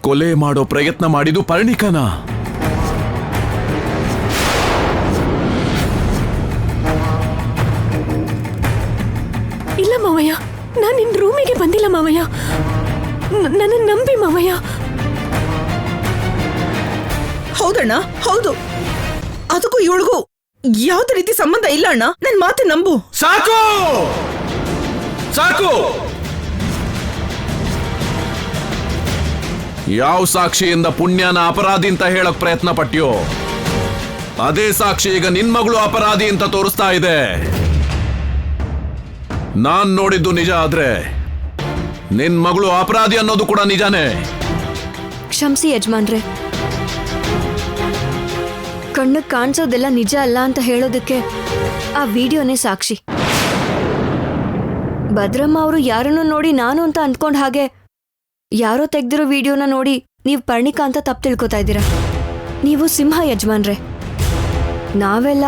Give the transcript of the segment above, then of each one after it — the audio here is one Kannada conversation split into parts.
ಕೊಲೆ ಮಾಡೋ ಪ್ರಯತ್ನ ಮಾಡಿದ್ದು ಪರ್ಣಿಕನ. ಇಲ್ಲ ಮಾವಯ್ಯ, ನಾನು ನಿನ್ನ ರೂಮಿಗೆ ಬಂದಿಲ್ಲ ಮಾವಯ್ಯ. ನನ್ನ ನಂಬಿ ಮಾವಯ್ಯ. ಹೌದಣ್ಣ, ಹೌದು. ಅದಕ್ಕೂ ಇವಳಿಗೂ ಯಾವ್ದು ರೀತಿ ಸಂಬಂಧ ಇಲ್ಲ ಅಣ್ಣ. ನನ್ ಮಾತು ನಂಬು. ಸಾಕು ಸಾಕು. ಯಾವ ಸಾಕ್ಷಿಯಿಂದ ಪುಣ್ಯನ ಅಪರಾಧಿ ಅಂತ ಹೇಳಕ್ ಪ್ರಯತ್ನ ಪಟ್ಟ್ಯೋ, ಅದೇ ಸಾಕ್ಷಿ ಈಗ ನಿನ್ ಮಗಳು ಅಪರಾಧಿ ಅಂತ ತೋರಿಸ್ತಾ ಇದೆ. ನಾನ್ ನೋಡಿದ್ದು ನಿಜ ಆದ್ರೆ ನಿನ್ ಮಗಳು ಅಪರಾಧಿ ಅನ್ನೋದು ಕೂಡ ನಿಜಾನೇ. ಕ್ಷಮಿಸಿ ಯಜಮಾನ್ರೆ, ಕಣ್ಣಿಗೆ ಕಾಣಿಸೋದೆಲ್ಲ ನಿಜ ಅಲ್ಲ ಅಂತ ಹೇಳೋದಕ್ಕೆ ಆ ವಿಡಿಯೋನೇ ಸಾಕ್ಷಿ. ಭದ್ರಮ್ಮ ಅವರು ಯಾರನ್ನೂ ನೋಡಿ ನಾನು ಅಂತ ಅಂದ್ಕೊಂಡ್ ಹಾಗೆ ಯಾರೋ ತೆಗ್ದಿರೋ ವಿಡಿಯೋನ ನೋಡಿ ನೀವು ಪರ್ಣಿಕಾ ಅಂತ ತಪ್ಪು ತಿಳ್ಕೊತಾ ಇದ್ದೀರಾ. ನೀವು ಸಿಂಹ ಯಜಮಾನ್ರೆ, ನಾವೆಲ್ಲ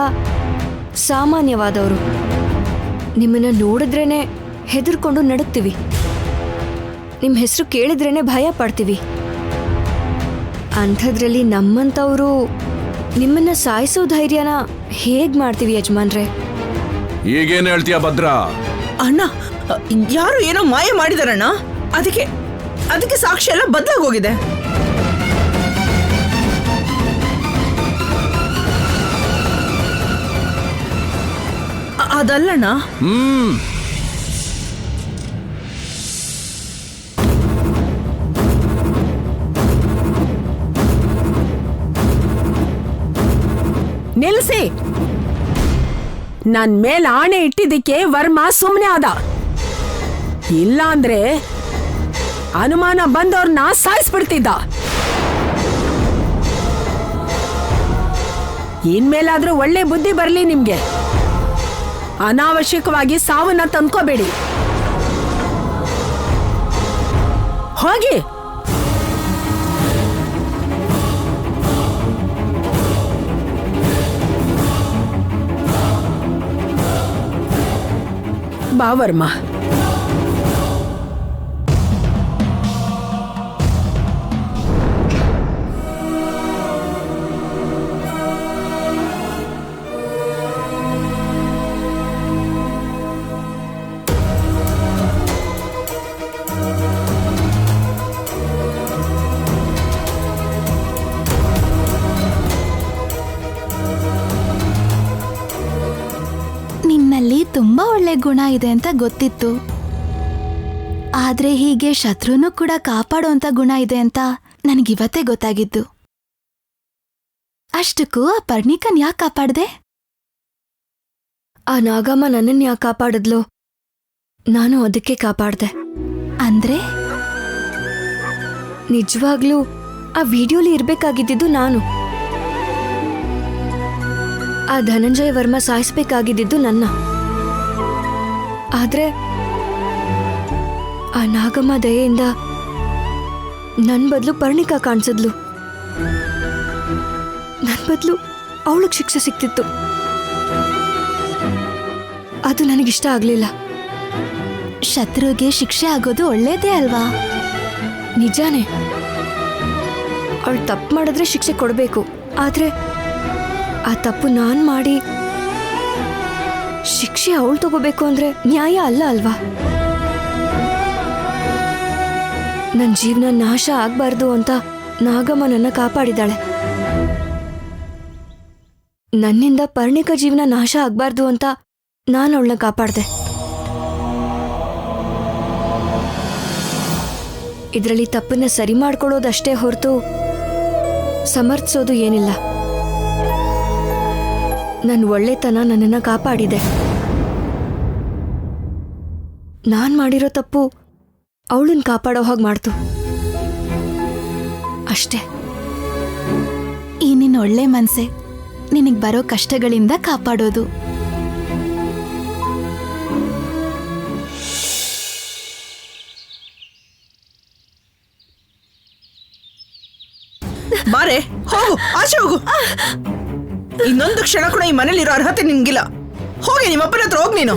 ಸಾಮಾನ್ಯವಾದವರು. ನಿಮ್ಮನ್ನ ನೋಡಿದ್ರೇನೆ ಹೆದರ್ಕೊಂಡು ನಡುಕ್ತೀವಿ. ನಿಮ್ಮ ಹೆಸರು ಕೇಳಿದ್ರೇನೆ ಭಯ ಪಡ್ತೀವಿ. ಅಂಥದ್ರಲ್ಲಿ ನಮ್ಮಂಥವ್ರು ನಿಮ್ಮನ್ನ ಸಾಯಿಸೋ ಧೈರ್ಯನ ಹೇಗ್ ಮಾಡ್ತೀವಿ ಯಜಮಾನ್ರೆ? ಈಗೇನ್ ಹೇಳ್ತೀಯ ಭದ್ರ? ಅಣ್ಣ, ಯಾರು ಏನೋ ಮಾಯ ಮಾಡಿದಾರಣ್ಣ. ಅದಕ್ಕೆ ಸಾಕ್ಷಿ ಎಲ್ಲ ಬದಲಾಗೋಗಿದೆ. ಅದಲ್ಲಣ್ಣ. ನಿಲ್ಸಿ. ನನ್ ಮೇಲ್ ಆಣೆ ಇಟ್ಟಿದ್ದಕ್ಕೆ ವರ್ಮ ಸುಮ್ನೆ ಆದ. ಇಲ್ಲ ಅಂದ್ರೆ ಅನುಮಾನ ಬಂದವ್ರನ್ನ ಸಾಯಿಸ್ಬಿಡ್ತಿದ್ದ. ಇನ್ಮೇಲಾದ್ರೂ ಒಳ್ಳೆ ಬುದ್ಧಿ ಬರ್ಲಿ ನಿಮ್ಗೆ. ಅನಾವಶ್ಯಕವಾಗಿ ಸಾವನ್ನ ತಂದ್ಕೋಬೇಡಿ. ಹೋಗಿ. ಬಾ ವರ್ಮ. ನಿನ್ನಲ್ಲಿ ತುಂಬಾ ಒಳ್ಳೆ ಗುಣ ಇದೆ ಅಂತ ಗೊತ್ತಿತ್ತು. ಆದ್ರೆ ಹೀಗೆ ಶತ್ರುನು ಕೂಡ ಕಾಪಾಡೋಂತ ಗುಣ ಇದೆ ಅಂತ ನನಗಿವತ್ತೇ ಗೊತ್ತಾಗಿದ್ದು. ಅಷ್ಟಕ್ಕೂ ಆ ಪರ್ಣಿಕನ್ ಯಾಕೆ ಕಾಪಾಡ್ದೆ? ಆ ನಾಗಮ್ಮ ನನ್ನನ್ನು ಯಾಕೆ ಕಾಪಾಡಿದ್ಲು? ನಾನು ಅದಕ್ಕೆ ಕಾಪಾಡ್ದೆ. ಅಂದ್ರೆ ನಿಜವಾಗ್ಲೂ ಆ ವಿಡಿಯೋಲಿ ಇರ್ಬೇಕಾಗಿದ್ದು ನಾನು. ಆ ಧನಂಜಯ ವರ್ಮ ಸಾಯಿಸ್ಬೇಕಾಗಿದ್ದು ನನ್ನ. ಆದ್ರೆ ಆ ನಾಗಮ್ಮ ದಯೆಯಿಂದ ನನ್ ಬದಲು ಪರ್ಣಿಕಾ ಕಾಣಿಸಿದ್ಲು. ನನ್ ಬದಲು ಅವಳಿಗೆ ಶಿಕ್ಷೆ ಸಿಕ್ತಿತ್ತು. ಅದು ನನಗಿಷ್ಟ ಆಗ್ಲಿಲ್ಲ. ಶತ್ರುಗೆ ಶಿಕ್ಷೆ ಆಗೋದು ಒಳ್ಳೇದೇ ಅಲ್ವಾ? ನಿಜಾನೇ, ಅವಳು ತಪ್ಪು ಮಾಡಿದ್ರೆ ಶಿಕ್ಷೆ ಕೊಡಬೇಕು. ಆದ್ರೆ ಆ ತಪ್ಪು ನಾನ್ ಮಾಡಿ ಶಿಕ್ಷೆ ಅವಳು ತಗೋಬೇಕು ಅಂದ್ರೆ ನ್ಯಾಯ ಅಲ್ಲ ಅಲ್ವಾ? ನನ್ನ ಜೀವನ ನಾಶ ಆಗ್ಬಾರ್ದು ಅಂತ ನಾಗಮ್ಮ ನನ್ನ ಕಾಪಾಡಿದಾಳೆ. ನನ್ನಿಂದ ಪರ್ಣಿಕಾ ಜೀವನ ನಾಶ ಆಗ್ಬಾರ್ದು ಅಂತ ನಾನು ಅವಳನ್ನ ಕಾಪಾಡ್ದೆ. ಇದರಲ್ಲಿ ತಪ್ಪನ್ನ ಸರಿ ಮಾಡ್ಕೊಳ್ಳೋದಷ್ಟೇ ಹೊರತು ಸಮರ್ಥಿಸೋದು ಏನಿಲ್ಲ. ನನ್ನ ಒಳ್ಳೆತನ ನನ್ನನ್ನು ಕಾಪಾಡಿದೆ. ನಾನ್ ಮಾಡಿರೋ ತಪ್ಪು ಅವಳನ್ನ ಕಾಪಾಡೋ ಹಾಗೆ ಮಾಡ್ತು ಅಷ್ಟೇ. ಈ ನಿನ್ನ ಒಳ್ಳೆ ಮನ್ಸೆ ನಿನಗ್ ಬರೋ ಕಷ್ಟಗಳಿಂದ ಕಾಪಾಡೋದು. ಬಾರೆ, ಹೋಗು, ಆಚೆ ಹೋಗು. ಇನ್ನೊಂದು ಕ್ಷಣ ಕೂಡ ಈ ಮನೇಲಿರೋ ಅರ್ಹತೆ ನಿನ್ಗಿಲ್ಲ. ಹೋಗಿ ನಿಮ್ಮಪ್ಪನ ಹತ್ರ ಹೋಗಿ ನೀನು.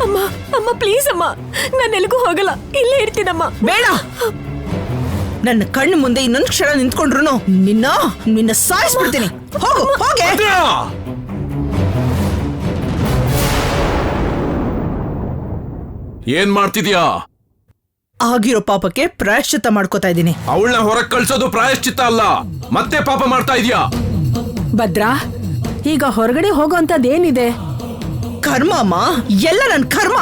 ಅಮ್ಮ ಅಮ್ಮ ಪ್ಲೀಸ್ ಅಮ್ಮ, ನಾನು ಎಲ್ಲಿಗೂ ಹೋಗಲ್ಲ, ಇಲ್ಲೇ ಇರ್ತೀನಮ್ಮ. ಬೇಡ, ನನ್ನ ಕಣ್ಣು ಮುಂದೆ ಇನ್ನೊಂದು ಕ್ಷಣ ನಿಂತ್ಕೊಂಡ್ರು ನಿನ್ನ ಸಾಯಿಸ್ಬಿಡ್ತೀನಿ. ಹೋಗು ಹೋಗೆ. ಭದ್ರಾ! ಏನ್ ಮಾಡ್ತಿದ್ಯಾ? ಆಗಿರೋ ಪಾಪಕ್ಕೆ ಪ್ರಾಯಶ್ಚಿತ್ತ ಮಾಡ್ಕೋತಾ ಇದ್ದೀನಿ. ಅವಳನ್ನ ಹೊರಗ್ ಕಳ್ಸೋದು ಪ್ರಾಯಶ್ಚಿತ್ತ ಅಲ್ಲ, ಮತ್ತೆ ಪಾಪ ಮಾಡ್ತಾ ಇದೀಯಾ. ಭದ್ರಾ, ಈಗ ಹೊರಗಡೆ ಹೋಗೋಂಥದ್ದೇನಿದೆ? ಕರ್ಮ ಅಮ್ಮ, ಎಲ್ಲ ನನ್ನ ಕರ್ಮ.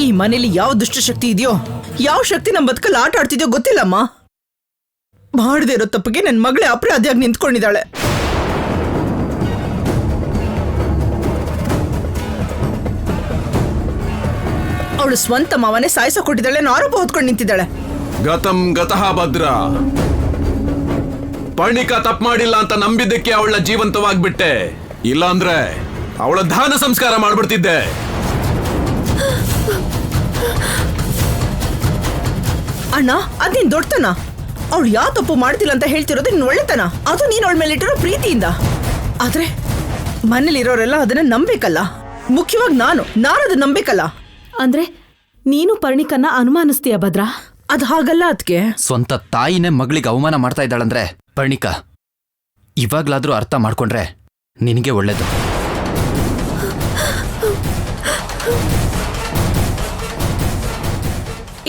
ಈ ಮನೇಲಿ ಯಾವ ದುಷ್ಟಶಕ್ತಿ ಇದೆಯೋ, ಯಾವ ಶಕ್ತಿ ನಮ್ಮ ಬದುಕಲ್ಲಿ ಆಟ ಆಡ್ತಿದ್ಯೋ ಗೊತ್ತಿಲ್ಲಮ್ಮ. ಮಾಡದೇ ಇರೋ ತಪ್ಪಿಗೆ ನನ್ನ ಮಗಳೇ ಅಪರಾಧಿಯಾಗಿ ನಿಂತ್ಕೊಂಡಿದ್ದಾಳೆ. ಅವಳು ಸ್ವಂತ ಮಾವನೇ ಸಾಯಿಸೋ ಕೊಟ್ಟಿದ್ದಾಳೆ, ಆರೋಪ ಹೊತ್ಕೊಂಡು ನಿಂತಿದ್ದಾಳೆ. ಗತಂ ಗತಃ ಭದ್ರಾ. ಪರ್ಣಿಕಾ ತಪ್ಪು ಮಾಡಿಲ್ಲ ಅಂತ ನಂಬಿದ್ದಕ್ಕೆ ಅವಳ ಜೀವಂತವಾಗ್ಬಿಟ್ಟೆ, ಇಲ್ಲ ಅಂದ್ರೆ ಅವಳ ದಾನ ಸಂಸ್ಕಾರ ಮಾಡ್ಬಿಡ್ತಿದ್ದೆ. ಅಣ್ಣ, ಅದ್ ನೀನ್ ದೊಡ್ಡತನ. ಅವಳು ಯಾವ ತಪ್ಪು ಮಾಡ್ತಿಲ್ಲ ಅಂತ ಹೇಳ್ತಿರೋದು ನಿನ್ ಒಳ್ಳೆತನ. ಅದು ನೀನ್ ಅವಳ ಮೇಲೆ ಇಟ್ಟಿರೋ ಪ್ರೀತಿಯಿಂದ. ಆದ್ರೆ ಮನೇಲಿರೋರೆಲ್ಲ ಅದನ್ನ ನಂಬೇಕಲ್ಲ. ಮುಖ್ಯವಾಗಿ ನಾನು ಅದನ್ನ ನಂಬೇಕಲ್ಲ. ಅಂದ್ರೆ ನೀನು ಪರ್ಣಿಕನ್ನ ಅನುಮಾನಿಸ್ತೀಯ ಭದ್ರಾ? ಅದ್ ಹಾಗಲ್ಲ ಅದ್ಕೆ. ಸ್ವಂತ ತಾಯಿನೇ ಮಗಳಿಗೆ ಅವಮಾನ ಮಾಡ್ತಾ ಇದ್ದಾಳಂದ್ರೆ ಪರ್ಣಿಕಾ ಇವಾಗ್ಲಾದ್ರೂ ಅರ್ಥ ಮಾಡ್ಕೊಂಡ್ರೆ ನಿನಗೆ ಒಳ್ಳೇದು.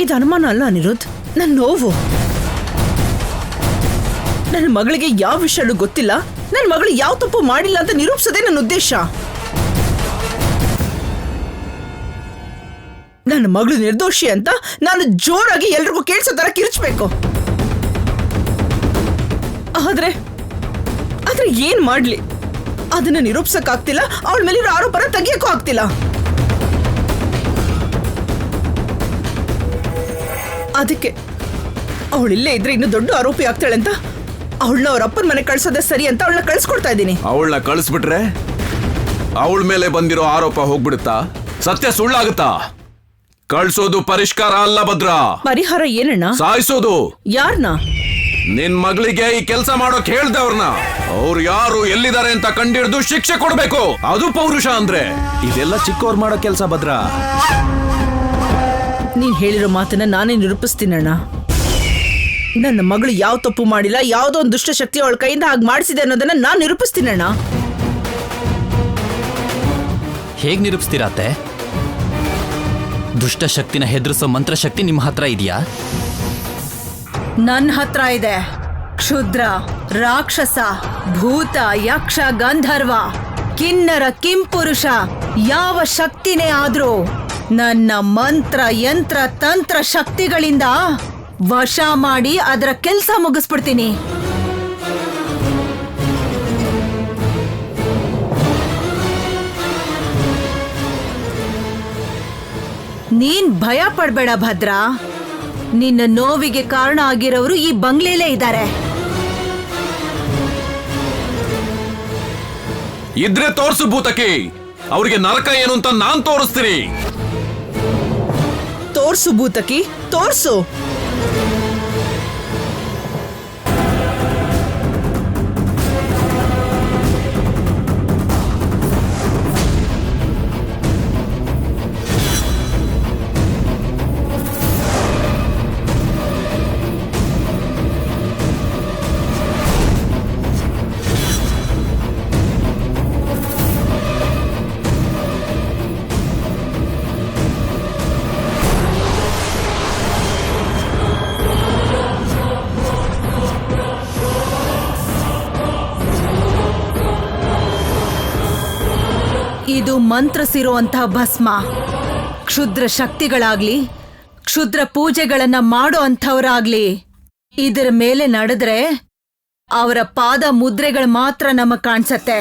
ಇದು ಅನುಮಾನ ಅಲ್ಲ ಅನಿರುದ್ಧ್, ನನ್ನ ನೋವು. ನನ್ನ ಮಗಳಿಗೆ ಯಾವ ವಿಷಯನೂ ಗೊತ್ತಿಲ್ಲ, ನನ್ನ ಮಗಳು ಯಾವ ತಪ್ಪು ಮಾಡಿಲ್ಲ ಅಂತ ನಿರೂಪಿಸೋದೇ ನನ್ನ ಉದ್ದೇಶ. ನನ್ನ ಮಗಳು ನಿರ್ದೋಷಿ ಅಂತ ನಾನು ಜೋರಾಗಿ ಎಲ್ರಿಗೂ ಕೇಳಿಸೋ ತರ ಕಿರ್ಚ್ಬೇಕು. ಆದ್ರೆ ಏನ್ ಮಾಡ್ಲಿ, ಅದನ್ನ ನಿರೂಪಿಸಕ್ ಆಗ್ತಿಲ್ಲ, ಅವಳ ಮೇಲಿರೋ ಆರೋಪನ ತೆಗಿಯಕ್ಕೂ ಆಗ್ತಿಲ್ಲ. ಅದಕ್ಕೆ ಅವಳಿಲ್ಲೇ ಇದ್ರೆ ಇನ್ನು ದೊಡ್ಡ ಆರೋಪಿ ಆಗ್ತಾಳೆ ಅಂತ ಅವಳನ್ನ ಅವ್ರ ಅಪ್ಪನ ಮನೆ ಕಳ್ಸೋದೇ ಸರಿ ಅಂತ ಅವಳನ್ನ ಕಳ್ಸ್ಕೊಡ್ತಾ ಇದ್ದೀನಿ. ಅವಳನ್ನ ಕಳಿಸ್ಬಿಟ್ರೆ ಅವಳ ಮೇಲೆ ಬಂದಿರೋ ಆರೋಪ ಹೋಗ್ಬಿಡುತ್ತಾ? ಸತ್ಯ ಸುಳ್ಳಾಗುತ್ತಾ? ಕಳ್ಸೋದು ಪರಿಷ್ಕಾರ ಅಲ್ಲ ಭದ್ರಾ. ಪರಿಹಾರ ಏನಣ್ಣ? ಸಾಯಿಸೋದು. ಯಾರನ್ನ? ನಿನ್ ಮಗಳಿಗೆ ಈ ಕೆಲಸ ಮಾಡೋಕ್ ಹೇಳ್ದವ್ರನ್ನ. ಅವ್ರು ಯಾರು, ಎಲ್ಲಿದ್ದಾರೆ ಅಂತ ಕಂಡಿಡ್ದು ಶಿಕ್ಷೆ ಕೊಡ್ಬೇಕು. ಅದು ಪೌರುಷ ಅಂದ್ರೆ. ಇದೆಲ್ಲ ಚಿಕ್ಕವ್ರು ಮಾಡೋ ಕೆಲಸ ಭದ್ರಾ. ನೀನ್ ಹೇಳಿರೋ ಮಾತನ್ನ ನಾನೇ ನಿರೂಪಿಸ್ತೀನಣ್ಣ. ನನ್ನ ಮಗಳು ಯಾವ ತಪ್ಪು ಮಾಡಿಲ್ಲ, ಯಾವುದೋ ಒಂದು ದುಷ್ಟಶಕ್ತಿ ಅವಳ ಕೈಯಿಂದ ಹಾಗೆ ಮಾಡಿಸಿದೆ ಅನ್ನೋದನ್ನ ನಾನ್ ನಿರೂಪಿಸ್ತೀನಣ್ಣ. ಹೇಗ್ ನಿರೂಪಿಸ್ತೀರಾತೆ? ದುಷ್ಟಶಕ್ತಿನ ಹೆದರಿಸೋ ಮಂತ್ರಶಕ್ತಿ ನಿಮ್ಮ ಹತ್ರ ಇದೆಯಾ? ನನ್ನ ಹತ್ರ ಇದೆ. ಕ್ಷುದ್ರ, ರಾಕ್ಷಸ, ಭೂತ, ಯಕ್ಷ, ಗಂಧರ್ವ, ಕಿನ್ನರ, ಕಿಂಪುರುಷ ಯಾವ ಶಕ್ತಿನೇ ಆದ್ರೂ ನನ್ನ ಮಂತ್ರ, ಯಂತ್ರ, ತಂತ್ರ ಶಕ್ತಿಗಳಿಂದ ವಶ ಮಾಡಿ ಅದರ ಕೆಲಸ ಮುಗಿಸ್ಬಿಡ್ತೀನಿ. ನೀನ್ ಭಯ ಪಡ್ಬೇಡ ಭದ್ರಾ. ನಿನ್ನ ನೋವಿಗೆ ಕಾರಣ ಆಗಿರೋರು ಈ ಬಂಗ್ಲೆಲೇ ಇದ್ದಾರೆ. ಇದ್ರೆ ತೋರ್ಸು ಭೂತಕಿ. ಅವ್ರಿಗೆ ನರಕ ಏನು ಅಂತ ನಾನ್ ತೋರಿಸ್ತೀನಿ. ತೋರ್ಸು ಭೂತಕಿ, ತೋರ್ಸು. ಇದು ಮಂತ್ರಸಿರುವಂತಹ ಭಸ್ಮ. ಕ್ಷುದ್ರ ಶಕ್ತಿಗಳಾಗ್ಲಿ, ಕ್ಷುದ್ರ ಪೂಜೆಗಳನ್ನ ಮಾಡೋ ಅಂಥವ್ರಾಗ್ಲಿ ಇದರ ಮೇಲೆ ನಡೆದ್ರೆ ಅವರ ಪಾದ ಮುದ್ರೆಗಳು ಮಾತ್ರ ನಮಗ್ ಕಾಣಿಸತ್ತೆ.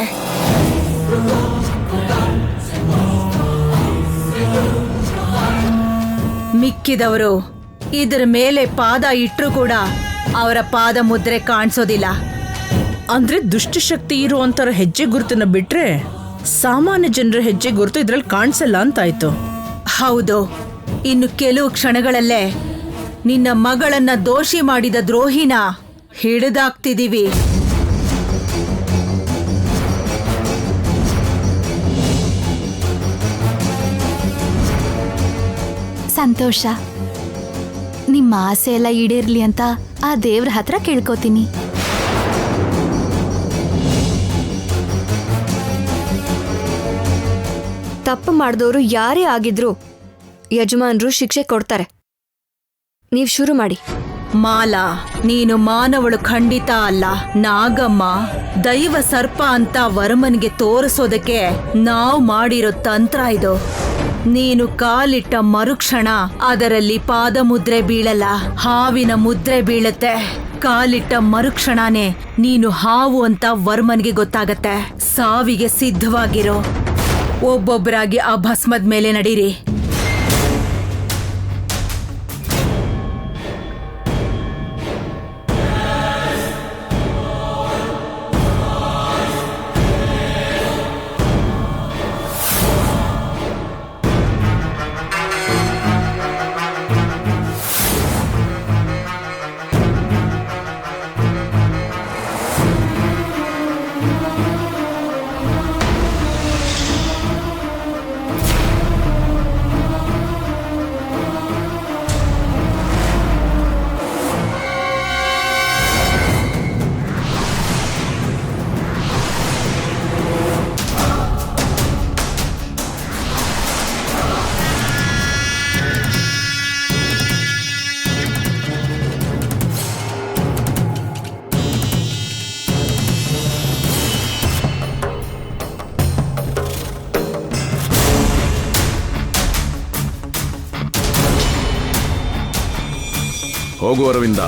ಮಿಕ್ಕಿದವರು ಇದರ ಮೇಲೆ ಪಾದ ಇಟ್ರೂ ಕೂಡ ಅವರ ಪಾದ ಮುದ್ರೆ ಕಾಣಿಸೋದಿಲ್ಲ. ಅಂದ್ರೆ ದುಷ್ಟಶಕ್ತಿ ಇರುವಂತರ ಹೆಜ್ಜೆ ಗುರುತನ್ನ ಬಿಟ್ರೆ ಸಾಮಾನ್ಯ ಜನರ ಹೆಜ್ಜೆ ಗುರುತು ಇದ್ರಲ್ಲಿ ಕಾಣಿಸಲ್ಲ ಅಂತಾಯ್ತು. ಹೌದು. ಇನ್ನು ಕೆಲವು ಕ್ಷಣಗಳಲ್ಲೇ ನಿನ್ನ ಮಗಳನ್ನ ದೋಷಿ ಮಾಡಿದ ದ್ರೋಹಿನ ಹಿಡಿದಾಕ್ತಿದೀವಿ. ಸಂತೋಷ. ನಿಮ್ಮ ನಿಮ್ಮ ಆಸೆ ಎಲ್ಲ ಈಡೇರ್ಲಿ ಅಂತ ಆ ದೇವ್ರ ಹತ್ರ ಕೇಳ್ಕೊತೀನಿ. ತಪ್ಪು ಮಾಡಿದವರು ಯಾರೇ ಆಗಿದ್ರು ಯಜಮಾನ್ರು ಶಿಕ್ಷೆ ಕೊಡ್ತಾರೆ. ನೀವ್ ಶುರು ಮಾಡಿ. ಮಾಲಾ, ನೀನು ಮಾನವಳು ಖಂಡಿತ ಅಲ್ಲ, ನಾಗಮ್ಮ ದೈವ ಸರ್ಪ ಅಂತ ವರ್ಮನ್ಗೆ ತೋರಿಸೋದಕ್ಕೆ ನಾವು ಮಾಡಿರೋ ತಂತ್ರ ಇದು. ನೀನು ಕಾಲಿಟ್ಟ ಮರುಕ್ಷಣ ಅದರಲ್ಲಿ ಪಾದ ಮುದ್ರೆ ಬೀಳಲ್ಲ, ಹಾವಿನ ಮುದ್ರೆ ಬೀಳತ್ತೆ. ಕಾಲಿಟ್ಟ ಮರುಕ್ಷಣನೇ ನೀನು ಹಾವು ಅಂತ ವರ್ಮನ್ಗೆ ಗೊತ್ತಾಗತ್ತೆ. ಸಾವಿಗೆ ಸಿದ್ಧವಾಗಿರೋ. ಒಬ್ಬೊಬ್ಬರಾಗಿ ಆ ಭಸ್ಮದ ಮೇಲೆ ನಡೀರಿ. ಹೋಗು ಅರವಿಂದ.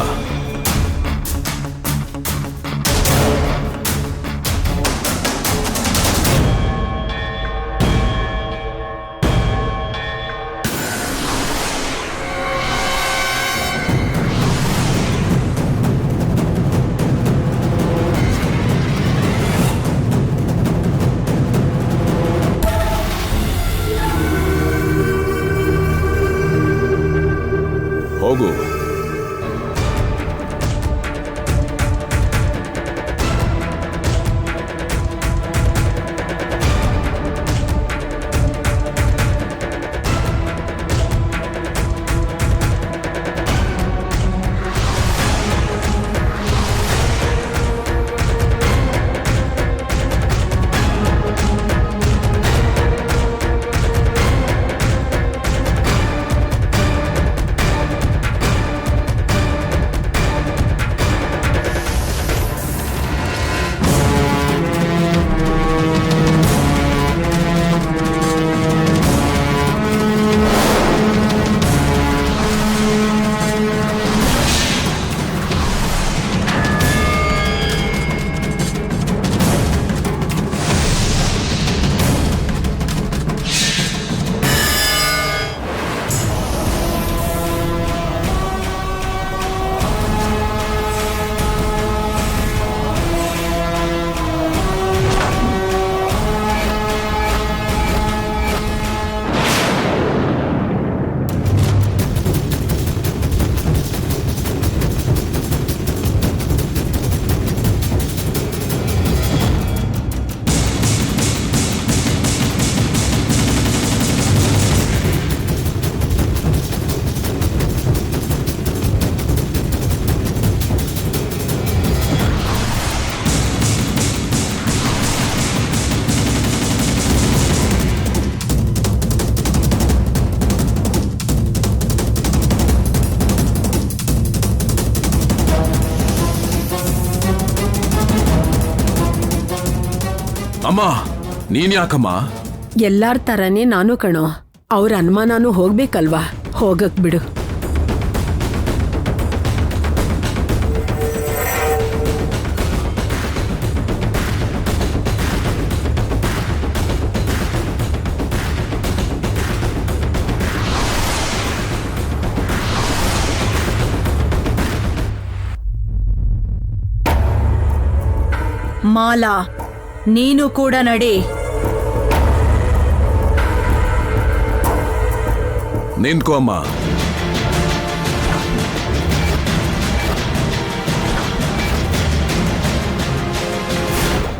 ಹೋಗು. ಅಮ್ಮ, ನೀನ್ ಯಾಕಮ್ಮ? ಎಲ್ಲಾರ್ ತರನೇ ನಾನು ಕಣೋ. ಅವ್ರ ಅನುಮಾನನೂ ಹೋಗ್ಬೇಕಲ್ವಾ? ಹೋಗಕ್ ಬಿಡು. ಮಾಲಾ, ನೀನು ಕೂಡ ನಡಿ. ನಿಂತ್ಕೋ ಅಮ್ಮ.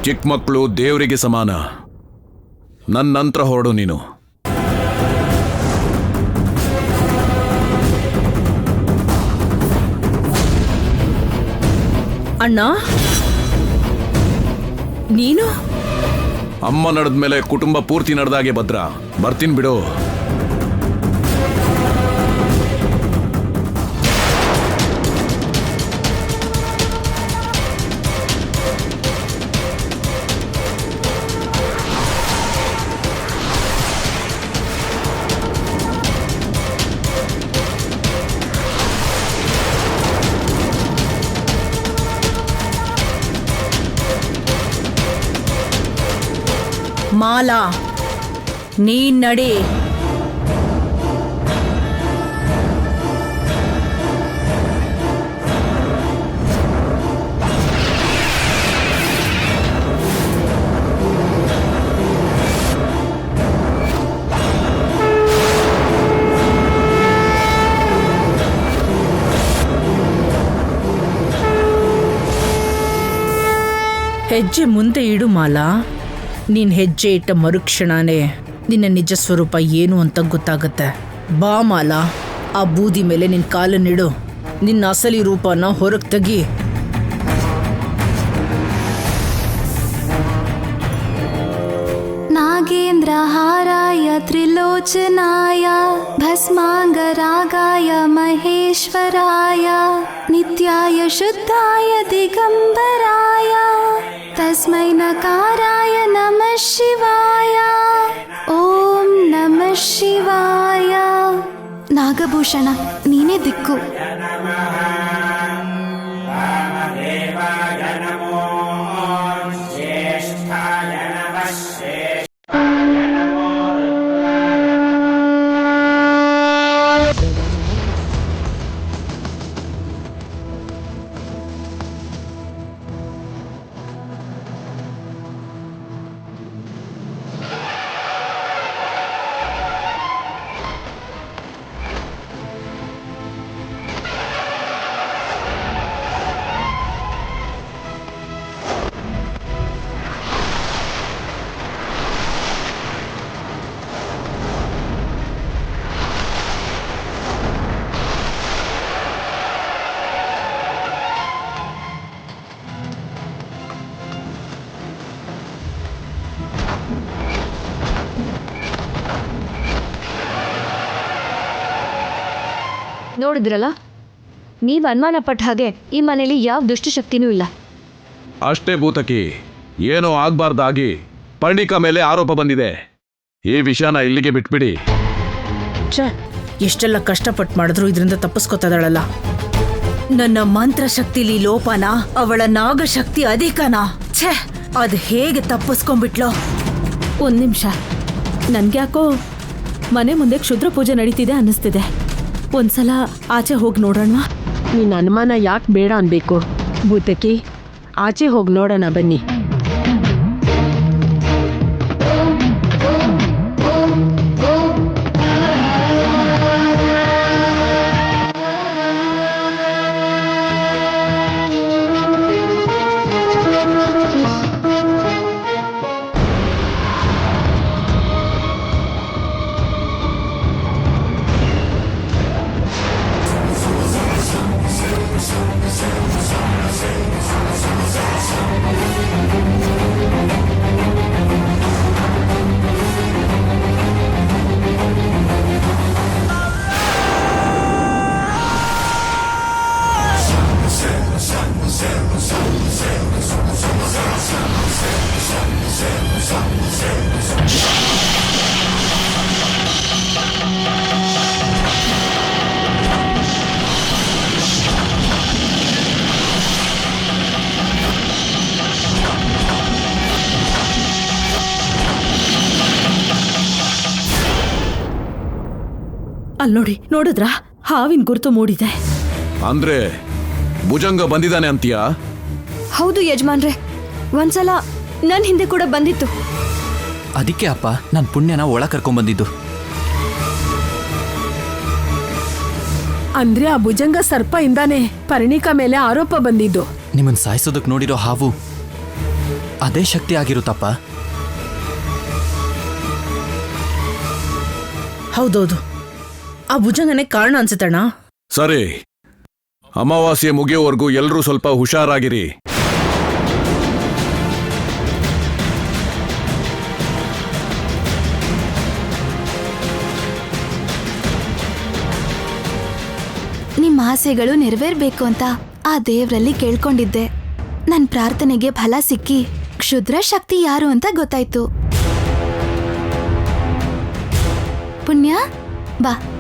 ಚಿಕ್ಕ ಮಕ್ಕಳು ದೇವರಿಗೆ ಸಮಾನ. ನನ್ನ ನಂತರ ಹೊರಡು ನೀನು. ಅಣ್ಣ ನೀನು ಅಮ್ಮ ನಡೆದ್ಮೇಲೆ ಕುಟುಂಬ ಪೂರ್ತಿ ನಡೆದಾಗೆ ಭದ್ರ. ಬರ್ತೀನಿ ಬಿಡು. ಮಾಲಾ ನೀನ್ ನಡಿ. ಹೆಜ್ಜೆ ಮುಂದೆ ಇಡು ಮಾಲಾ. ನೀನ್ ಹೆಜ್ಜೆ ಇಟ್ಟ ಮರುಕ್ಷಣನೇ ನಿನ್ನ ನಿಜ ಸ್ವರೂಪ ಏನು ಅಂತ ಗೊತ್ತಾಗತ್ತೆ. ಬಾ ಮಾಲಾ, ಆ ಬೂದಿ ಮೇಲೆ ನಿನ್ ಕಾಲನ್ನಿಡು. ನಿನ್ನ ಅಸಲಿ ರೂಪನ ಹೊರಗೆ ತೆಗಿ. नागेन्द्रहाराय त्रिलोचनाय भस्माङ्गरागाय महेश्वराय नित्याय शुद्धाय दिगम्बराय तस्मै नकाराय नमः शिवाय. ಓಂ ನಮಃ ಶಿವಾಯ. ನಾಗಭೂಷಣ, ನೀನೇ ದಿಕ್ಕು. ನೋಡಿದ್ರಲ್ಲ, ನೀವು ಅನುಮಾನ ಪಟ್ಟ ಹಾಗೆ ಈ ಮನೇಲಿ ಯಾವ ದುಷ್ಟಶಕ್ತಿನೂ ಇಲ್ಲ. ಅಷ್ಟೇ ಭೂತಕಿ, ಏನೋ ಆಗ್ಬಾರ್ದಾಗಿ ಪರ್ಣಿಕಾ ಮೇಲೆ ಆರೋಪ ಬಂದಿದೆ. ಈ ವಿಷಯನ ಇಲ್ಲಿಗೆ ಬಿಟ್ಬಿಡಿ. ಛೇ, ಎಷ್ಟೆಲ್ಲ ಕಷ್ಟಪಟ್ಟು ಮಾಡಿದ್ರು ಇದರಿಂದ ತಪ್ಪಿಸ್ಕೊತದಳಲ್ಲ. ನನ್ನ ಮಂತ್ರಶಕ್ತಿಲಿ ಲೋಪನ, ಅವಳ ನಾಗಶಕ್ತಿ ಅಧಿಕನಾ? ಛೇ, ಅದು ಹೇಗೆ ತಪ್ಪಿಸ್ಕೊಂಡ್ಬಿಟ್ಲೋ. ಒಂದ್ ನಿಮಿಷ, ನನ್ಗ್ಯಾಕೋ ಮನೆ ಮುಂದೆ ಕ್ಷುದ್ರ ಪೂಜೆ ನಡೀತಿದೆ ಅನ್ನಿಸ್ತಿದೆ. ಒಂದ್ಸಲ ಆಚೆ ಹೋಗಿ ನೋಡೋಣ. ನಿನ್ನ ಅನುಮಾನ ಯಾಕೆ ಬೇಡ ಅನ್ಬೇಕು ಭೂತಕಿ? ಆಚೆ ಹೋಗಿ ನೋಡೋಣ ಬನ್ನಿ. ಅಲ್ಲಿ ನೋಡಿ, ನೋಡಿದ್ರಾ? ಹಾವಿನ ಗುರುತು ಮೂಡಿದೆ. ಅಂದ್ರೆ ಭುಜಂಗ ಬಂದಿದ್ದಾನೆ ಅಂತೀಯಾ? ಹೌದು ಯಜಮಾನ್ರೆ, ಒಂದ್ಸಲ ನನ್ನ ಹಿಂದೆ ಕೂಡ ಬಂದಿತ್ತು. ಅದಕ್ಕೆ ಅಪ್ಪ ನನ್ನ ಪುಣ್ಯನ ಒಳ ಕರ್ಕೊಂಡ್ಬಂದಿದ್ದು. ಅಂದ್ರೆ ಆ ಭುಜಂಗ ಸರ್ಪ ಇಂದಾನೆ ಪರ್ಣಿಕಾ ಮೇಲೆ ಆರೋಪ ಬಂದಿದ್ದು. ನಿಮ್ಮನ್ನ ಸಾಯಿಸೋದಕ್ಕೆ ನೋಡಿರೋ ಹಾವು ಅದೇ ಶಕ್ತಿ ಆಗಿರುತ್ತಪ್ಪ. ಹೌದೌದು, ಆ ಭುಜಂಗನೇ ಕಾರಣ ಅನ್ಸುತ್ತಣ್ಣ. ಸರಿ, ಅಮಾವಾಸ್ಯೆ ಮುಗಿಯೋವರೆಗೂ ಎಲ್ಲರೂ ಸ್ವಲ್ಪ ಹುಷಾರಾಗಿರಿ. ನಿಮ್ಮ ಆಸೆಗಳು ನೆರವೇರ್ಬೇಕು ಅಂತ ಆ ದೇವ್ರಲ್ಲಿ ಕೇಳ್ಕೊಂಡಿದ್ದೆ. ನನ್ ಪ್ರಾರ್ಥನೆಗೆ ಫಲ ಸಿಕ್ಕಿ ಕ್ಷುದ್ರ ಶಕ್ತಿ ಯಾರು ಅಂತ ಗೊತ್ತಾಯ್ತು. ಪುಣ್ಯ ಬಾ.